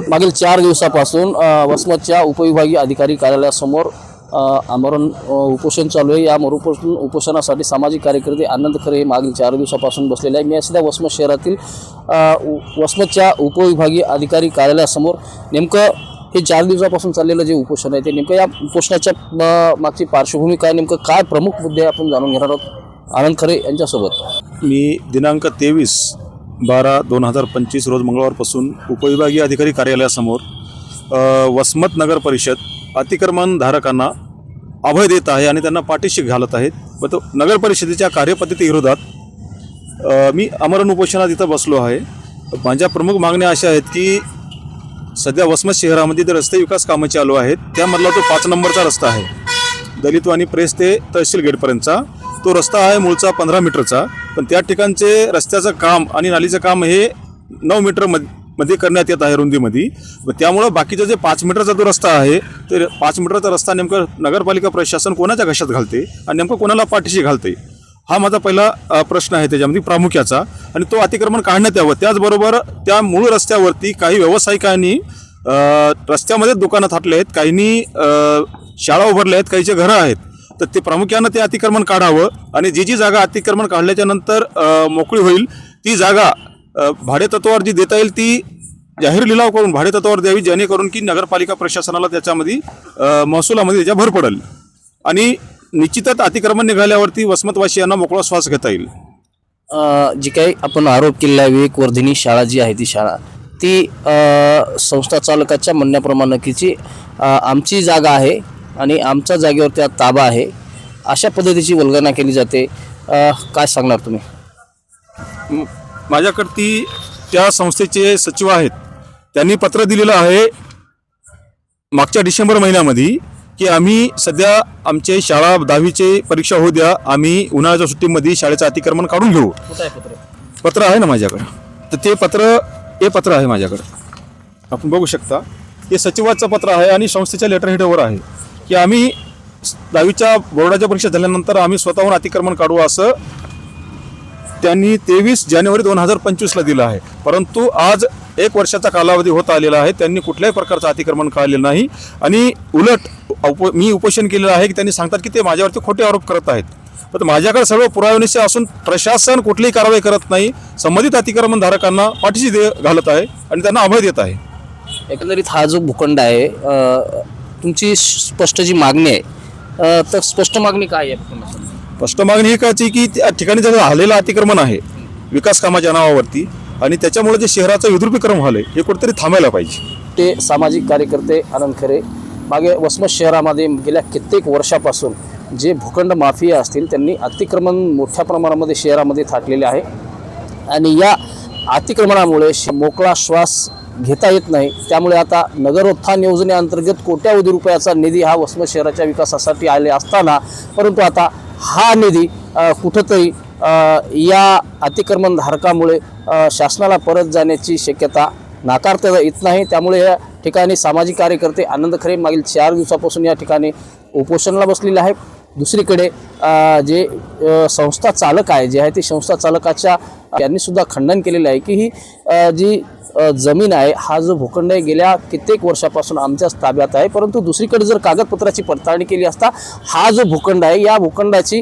मागील 4 दिवसापासून वसमतच्या उपविभागीय अधिकारी कार्यालयासमोर आमरण उपोषण चालू आहे। या उपोषणासाठी सामाजिक कार्यकर्ते आनंद खरे हे मागील 4 दिवसापासून बसलेले आहे। मी सध्या वसमत शहरातील वसमतच्या उपविभागीय अधिकारी कार्यालयासमोर नेमकं हे 4 दिवसापासून चाललेलं जे उपोषण आहे ते नेमकं या उपोषणाच्या मागची पार्श्वभूमी काय, नेमकं काय प्रमुख मुद्दे आपण जाणून घेणार आहोत आनंद खरे यांच्यासोबत। मी दिनांक 23/12/2025 रोज मंगळवारपासून उपविभागीय अधिकारी कार्यालयासमोर वसमत नगर परिषद अतिक्रमणधारकांना अभय देत आहे आणि त्यांना पाठीशी घालत आहेत व तो नगर परिषदेच्या कार्यपद्धतीविरोधात मी आमरण उपोषणात इथं बसलो आहे। माझ्या प्रमुख मागण्या अशा आहेत की सध्या वसमत शहरामध्ये जे रस्ते विकास कामं चालू आहेत त्यामधला तो 5 नंबरचा रस्ता आहे, दलितवाणी प्रेस ते तहसील गेटपर्यंतचा तो रस्ता आहे मूळचा 15 मीटरचा, पण त्या ठिकाणचे रस्त्याचं काम आणि नालीचं काम हे 9 मीटर मध्ये करण्यात येत आहे रुंदीमध्ये। व त्यामुळं बाकीचा जे 5 मीटरचा जो रस्ता आहे ते 5 मीटरचा रस्ता नेमकं नगरपालिका प्रशासन कोणाच्या घशात घालते आणि नेमकं कोणाला पाठीशी घालते, हा माझा पहिला प्रश्न आहे त्याच्यामध्ये प्रामुख्याचा। आणि तो अतिक्रमण काढण्यात यावं। त्याचबरोबर त्या मूळ रस्त्यावरती काही व्यावसायिकांनी रस्त्यामध्ये दुकानं थाटले आहेत, काहींनी शाळा उभारल्या आहेत, काहीचे घरं आहेत, तर ते प्रामुख्यानं ते अतिक्रमण काढावं आणि जी जागा अतिक्रमण काढल्याच्या नंतर मोकळी होईल ती जागा भाडेतत्वावर जी देता येईल ती जाहीर लिलाव करून भाडेतत्वावर द्यावी, जेणेकरून की नगरपालिका प्रशासनाला त्याच्यामध्ये महसुलामध्ये त्याच्या भर पडेल आणि निश्चितच अतिक्रमण निघाल्यावरती वसमतवासियांना मोकळा श्वास घेता येईल। जी काही आपण आरोप केलेला आहे विवेक वर्धिनी शाळा जी आहे ती शाळा ती संस्था चालकाच्या म्हणण्याप्रमाणे की आमची जागा आहे आणि आमच्या जागेवर त्या ताबा आहे, अशा पद्धतीची वल्गना केली जाते, काय सांगणार तुम्ही? माझ्याकडे त्या संस्थेचे सचिव आहेत, त्यांनी पत्र दिलेलं आहे मागच्या डिसेंबर महिन्यामध्ये की आम्ही सध्या आमचे शाळा 10वीची परीक्षा होऊ द्या, आम्ही उन्हाळ्याच्या सुट्टीमध्ये शाळेचं अतिक्रमण काढून घेऊ। पत्र आहे ना माझ्याकडं, तर ते पत्र आहे माझ्याकडं, आपण बघू शकता। हे सचिवाचं पत्र आहे आणि संस्थेच्या लेटर हेडवर आहे की आम्ही 10वीच्या बोर्डाच्या परीक्षा झाल्यानंतर आम्ही स्वतःहून अतिक्रमण काढू असं त्यांनी 23 जानेवारी 2025ला दिलं आहे। परंतु आज 1 वर्षाचा कालावधी होत आलेला आहे, त्यांनी कुठल्याही प्रकारचं अतिक्रमण काढलेलं नाही आणि उलट मी उपोषण केलेलं आहे की त्यांनी सांगतात की ते माझ्यावरती खोटे आरोप करत आहेत, पण माझ्याकडे सर्व पुरावे असून प्रशासन कुठलीही कारवाई करत नाही, संबंधित अतिक्रमणधारकांना पाठीशी घालत आहे आणि त्यांना अभय देत आहे। एकंदरीत हा जो भूखंड आहे तुमची स्पष्ट जी मागणी आहे तर स्पष्ट मागणी काय आहे? स्पष्ट मागणी ही काची की त्या ठिकाणी जे झालेलं अतिक्रमण आहे विकास कामाच्या नावावरती आणि त्याच्यामुळे जे शहराचं विद्रुपीकरण झालं हे कुठेतरी थांबायला पाहिजे। ते सामाजिक कार्यकर्ते आनंद खरे मागे वसमत शहरामध्ये गेल्या कित्येक वर्षापासून जे भूखंड माफिया असतील त्यांनी अतिक्रमण मोठ्या प्रमाणामध्ये शहरामध्ये थाटलेले आहे आणि या अतिक्रमणामुळे मोकळा श्वास घेता येत नाही। त्यामुळे आता नगरोत्थान योजनेअंतर्गत कोट्यावधी रुपयाचा निधी हा वसमत शहराच्या विकासासाठी आले असताना परंतु आता हा निधी कुठंतरी या अतिक्रमणधारकामुळे शासनाला परत जाण्याची शक्यता नाकारता येत नाही। त्यामुळे या ठिकाणी सामाजिक कार्यकर्ते आनंद खरे मागील 4 दिवसापासून या ठिकाणी उपोषणाला बसलेले आहे। दुसरीकडे जे संस्था चालक आहे जे आहे ते संस्था चालकाच्या यांनी सुद्धा खंडन केलेलं आहे की ही जी जमीन आहे हा जो भूखंड आहे गेल्या कित्येक वर्षापासून आमच्याच ताब्यात आहे, परंतु दुसरीकडे जर कागदपत्राची पडताळणी केली असता हा जो भूखंड आहे या भूखंडाची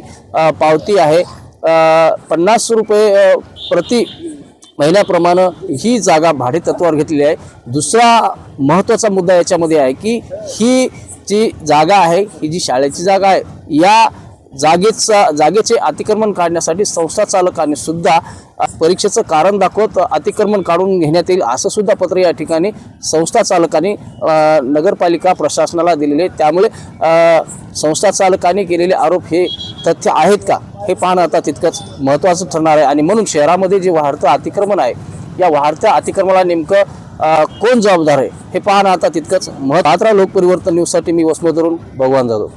पावती आहे 50 रुपये प्रति महिन्याप्रमाणे ही जागा भाडेतत्वावर घेतलेली आहे। दुसरा महत्त्वाचा मुद्दा याच्यामध्ये आहे की ही जी जागा आहे ही जी शाळेची जागा आहे या जागेचे अतिक्रमण काढण्यासाठी संस्था चालकांनी सुद्धा परीक्षेचं कारण दाखवत अतिक्रमण काढून घेण्यात येईल असं सुद्धा पत्र या ठिकाणी संस्था चालकांनी नगरपालिका प्रशासनाला दिलेले। त्यामुळे संस्था चालकांनी केलेले आरोप हे तथ्य आहेत का हे पाहणं आता तितकंच महत्त्वाचं ठरणार आहे आणि म्हणून शहरामध्ये जे वाढतं अतिक्रमण आहे या वाढत्या अतिक्रमणाला नेमकं कोण जबाबदार आहे हे पाहणं आता तितकंच महत्त्वाचं। लोकपरिवर्तन न्यूजसाठी मी वसमतवरून भगवान जाधव।